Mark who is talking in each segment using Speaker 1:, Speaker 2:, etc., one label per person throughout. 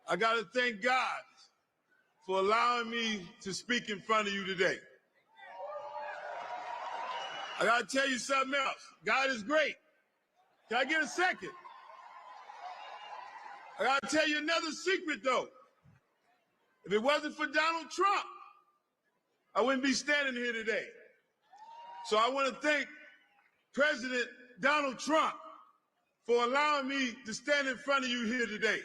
Speaker 1: I got to thank God for allowing me to speak in front of you today. I got to tell you something else. God is great. Can I get a second? I got to tell you another secret, though. If it wasn't for Donald Trump, I wouldn't be standing here today. So I want to thank President Donald Trump for allowing me to stand in front of you here today.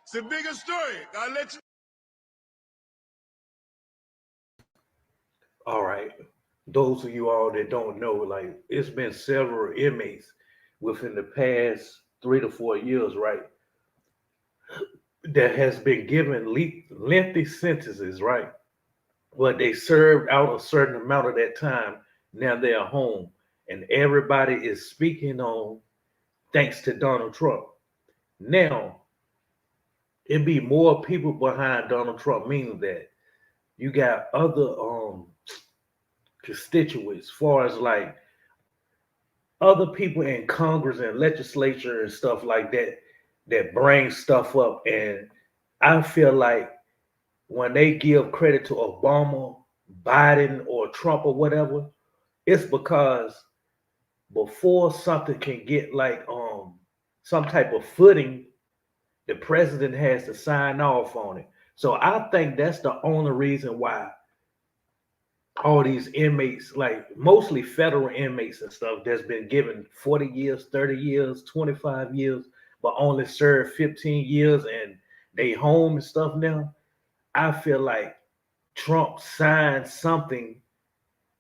Speaker 1: It's a bigger story. I'll let you.
Speaker 2: All right. Those of you all that don't know, like it's been several inmates within the past 3 to 4 years, right, that has been given lengthy sentences, right? But they served out a certain amount of that time. Now they're home, and everybody is speaking on thanks to Donald Trump. Now it'd be more people behind Donald Trump, meaning that you got other constituents, as far as like other people in Congress and legislature and stuff like that that bring stuff up. And I feel like when they give credit to Obama, Biden, or Trump or whatever, it's because before something can get like some type of footing, the president has to sign off on it. So I think that's the only reason why all these inmates, like mostly federal inmates and stuff, that's been given 40 years, 30 years, 25 years, but only served 15 years and they home and stuff now. I feel like Trump signed something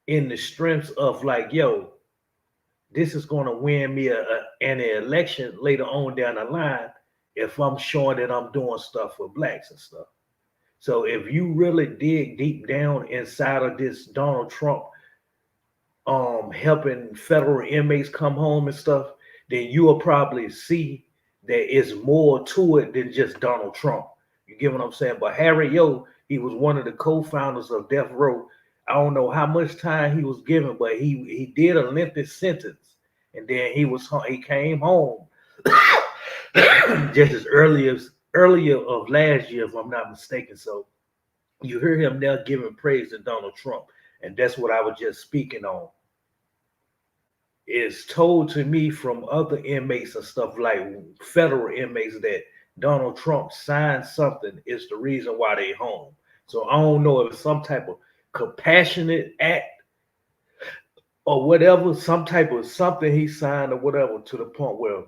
Speaker 2: in the strength of like, yo, this is going to win me an election later on down the line if I'm showing that I'm doing stuff for blacks and stuff. So if you really dig deep down inside of this Donald Trump helping federal inmates come home and stuff, then you will probably see that it's more to it than just Donald Trump. You get what I'm saying? But Harry Yo, he was one of the co-founders of DeathRow. I don't know how much time he was given, but he did a lengthy sentence, and then he came home just as earlier of last year, if I'm not mistaken. So you hear him now giving praise to Donald Trump, and that's what I was just speaking on. It's told to me from other inmates and stuff like federal inmates that Donald Trump signed something is the reason why they home. So I don't know if it's some type of compassionate act or whatever, some type of something he signed or whatever, to the point where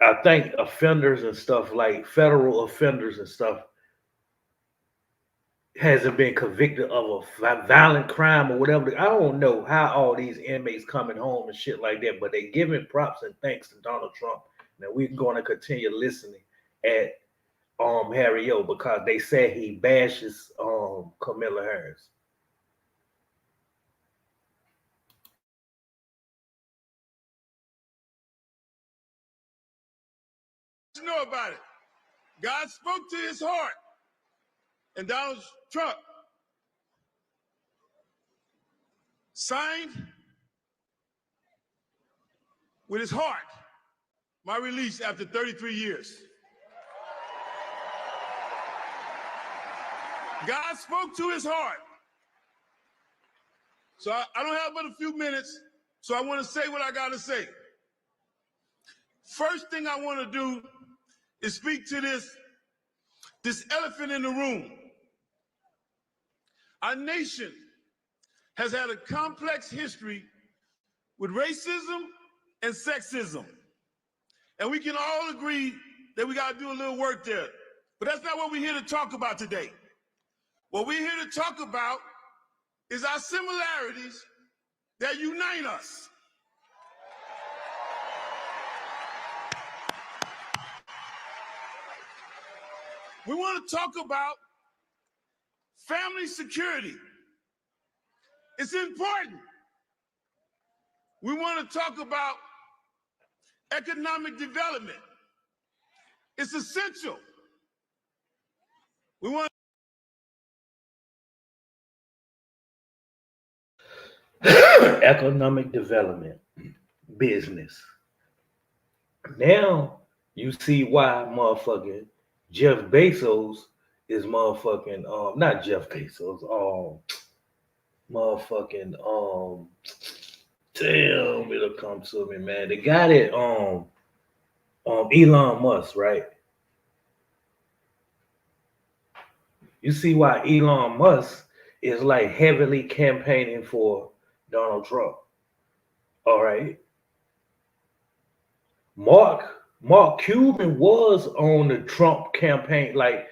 Speaker 2: I think offenders and stuff, like federal offenders and stuff, hasn't been convicted of a violent crime or whatever. I don't know how all these inmates coming home and shit like that, but they giving props and thanks to Donald Trump. Now we're going to continue listening at Harry O, because they said he bashes Kamala Harris.
Speaker 1: You know about it. God spoke to his heart. And Donald Trump signed with his heart my release after 33 years. God spoke to his heart. So I don't have but a few minutes, so I want to say what I got to say. First thing I want to do is speak to this elephant in the room. Our nation has had a complex history with racism and sexism. And we can all agree that we got to do a little work there. But that's not what we're here to talk about today. What we're here to talk about is our similarities that unite us. We want to talk about family security. It's important. We want to talk about economic development. It's essential. We want
Speaker 2: Economic development, business. Now you see why, motherfucker, Jeff Bezos is motherfucking not Jeff Bezos, motherfucking damn, it'll come to me, man. The guy that Elon Musk, right? You see why Elon Musk is like heavily campaigning for Donald Trump. All right. Mark Cuban was on the Trump campaign, like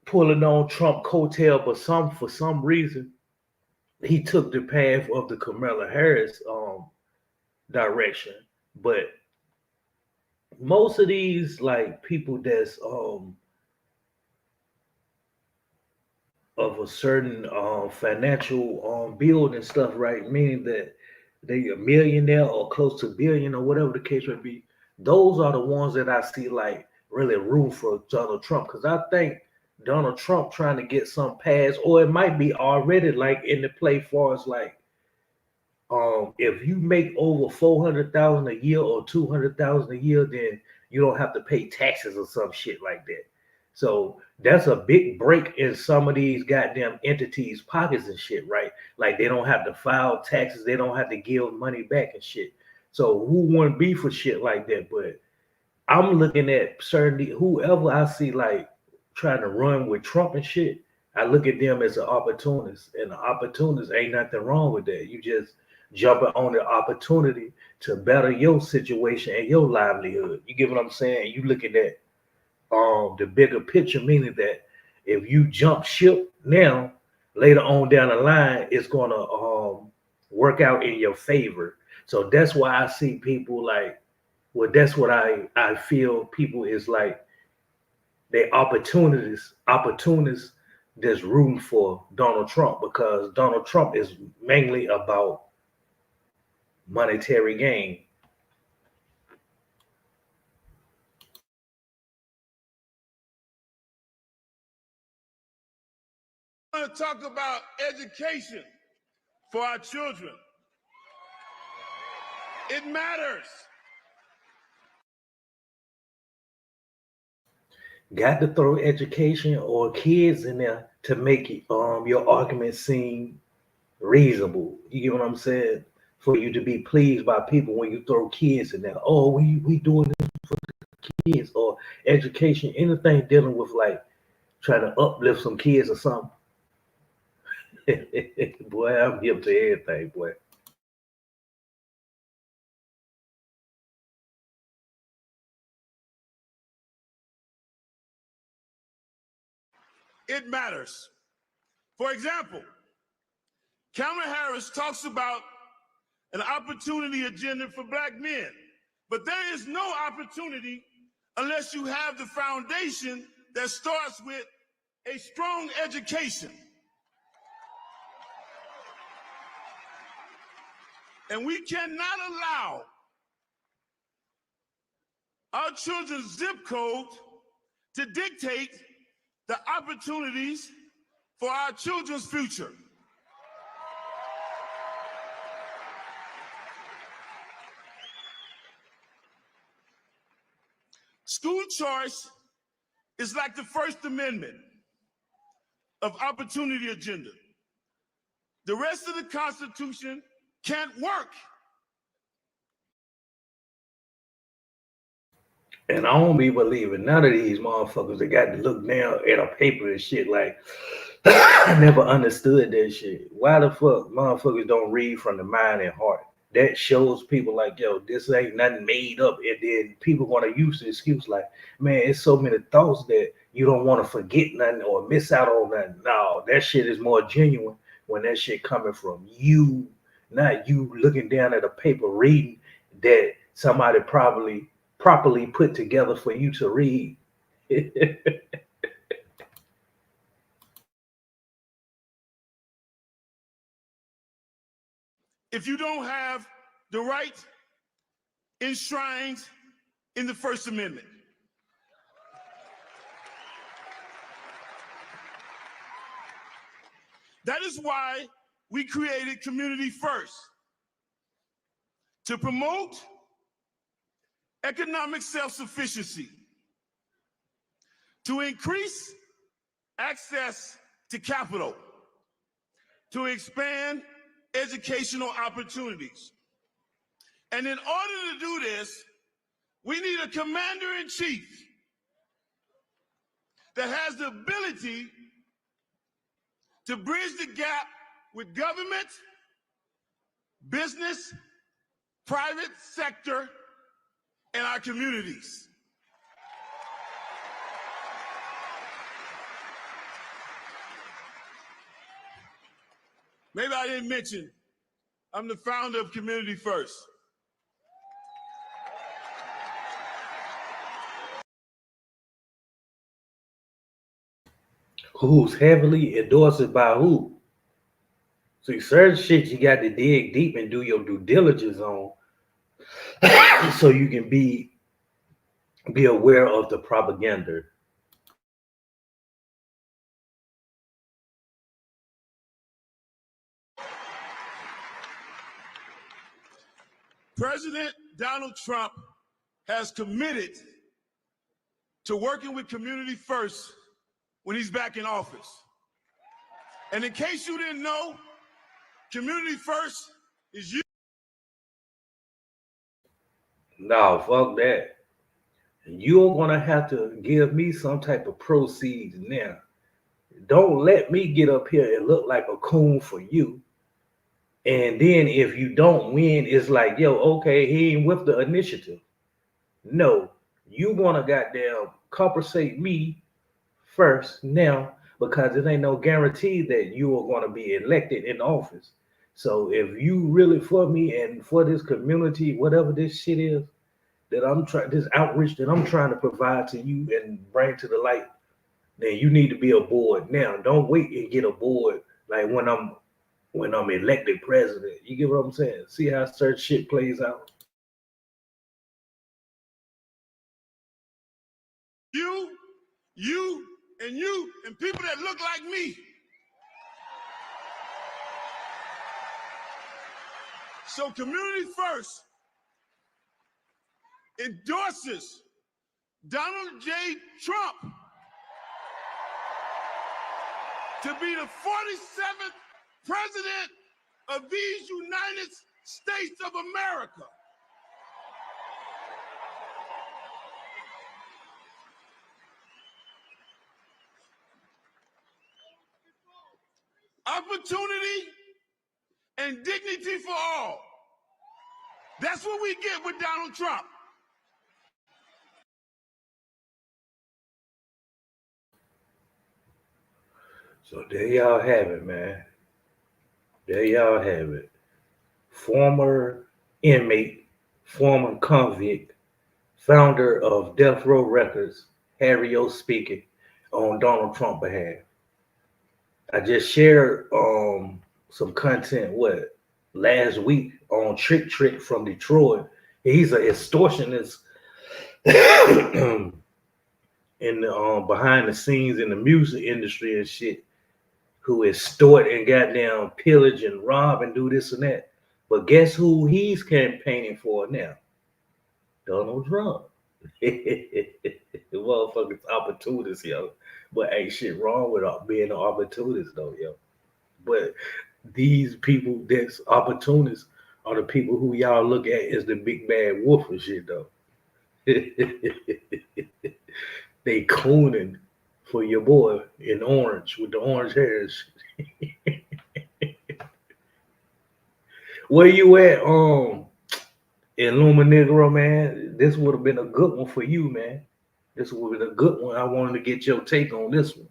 Speaker 2: pulling on Trump coattail, but for some reason he took the path of the Kamala Harris direction. But most of these like people that's of a certain financial build and stuff, right? Meaning that they a millionaire or close to billion or whatever the case may be. Those are the ones that I see like really room for Donald Trump because I think Donald Trump trying to get some pass, or it might be already like in the play for us like if you make over 400,000 a year or 200,000 a year, then you don't have to pay taxes or some shit like that. So that's a big break in some of these goddamn entities' pockets and shit, right? Like they don't have to file taxes, they don't have to give money back and shit. So who wouldn't be for shit like that? But I'm looking at certainly whoever I see like trying to run with Trump and shit. I look at them as an opportunist, and the opportunist ain't nothing wrong with that. You just jumping on the opportunity to better your situation and your livelihood. You get what I'm saying? You look at that the bigger picture, meaning that if you jump ship now, later on down the line, it's gonna work out in your favor. So that's why I see people like, well, that's what I feel people is like they opportunists that's rooting for Donald Trump because Donald Trump is mainly about monetary gain.
Speaker 1: I want to talk about education for our children. It matters.
Speaker 2: Got to throw education or kids in there to make your argument seem reasonable. You get what I'm saying? For you to be pleased by people when you throw kids in there. Oh, we doing this kids or education, anything dealing with like trying to uplift some kids or something. Boy, I'm hip to everything, boy.
Speaker 1: It matters. For example, Kamala Harris talks about an opportunity agenda for black men, but there is no opportunity unless you have the foundation that starts with a strong education. And we cannot allow our children's zip code to dictate the opportunities for our children's future. School choice is like the First Amendment of opportunity agenda. The rest of the Constitution can't work.
Speaker 2: And I don't be believing none of these motherfuckers that got to look down at a paper and shit. Like, I never understood that shit. Why the fuck motherfuckers don't read from the mind and heart? That shows people like, yo, this ain't nothing made up. And then people want to use the excuse like, man, it's so many thoughts that you don't want to forget nothing or miss out on nothing. No, that shit is more genuine when that shit coming from you, not you looking down at a paper reading that somebody probably properly put together for you to read.
Speaker 1: If you don't have the right enshrined in the First Amendment. That is why we created Community First, to promote economic self-sufficiency, to increase access to capital, to expand educational opportunities. And in order to do this, we need a commander-in-chief that has the ability to bridge the gap with government, business, private sector, and our communities. Maybe I didn't mention, I'm the founder of Community First.
Speaker 2: Who's heavily endorsed by who? See, certain shit you got to dig deep and do your due diligence on so you can be aware of the propaganda.
Speaker 1: President Donald Trump has committed to working with Community First when he's back in office. And in case you didn't know, Community First is you.
Speaker 2: No, fuck that. You're gonna have to give me some type of proceeds now. Don't let me get up here and look like a coon for you. And then if you don't win, it's like, yo, okay, he ain't with the initiative. No, you gonna goddamn compensate me first now, because it ain't no guarantee that you are gonna be elected in office. So if you really for me and for this community, whatever this shit is that I'm trying, this outreach that I'm trying to provide to you and bring to the light, then you need to be aboard now. Don't wait and get aboard like when I'm elected president. You get what I'm saying? See how certain shit plays out.
Speaker 1: You, and people that look like me. So Community First endorses Donald J. Trump to be the 47th president of these United States of America. Opportunity and dignity for all. That's what we get with Donald Trump.
Speaker 2: So there y'all have it, man. There y'all have it. Former inmate, former convict, founder of DeathRow Records, Harry O speaking on Donald Trump behalf. I just shared some content last week on Trick from Detroit. He's an extortionist in the behind the scenes in the music industry and shit, who extort and goddamn pillage and rob and do this and that. But guess who he's campaigning for now? Donald Trump. The motherfucker's opportunist, yo. But ain't shit wrong with being an opportunist, though, yo. But these people that's opportunists are the people who y'all look at as the big bad wolf and shit, though. They cooning for your boy in orange with the orange hairs. Where you at, in Luma Negro, man? This would have been a good one for you, man. This would have been a good one. I wanted to get your take on this one.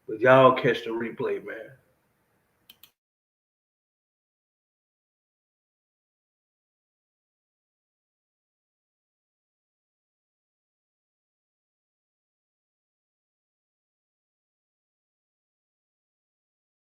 Speaker 2: But y'all catch the replay, man.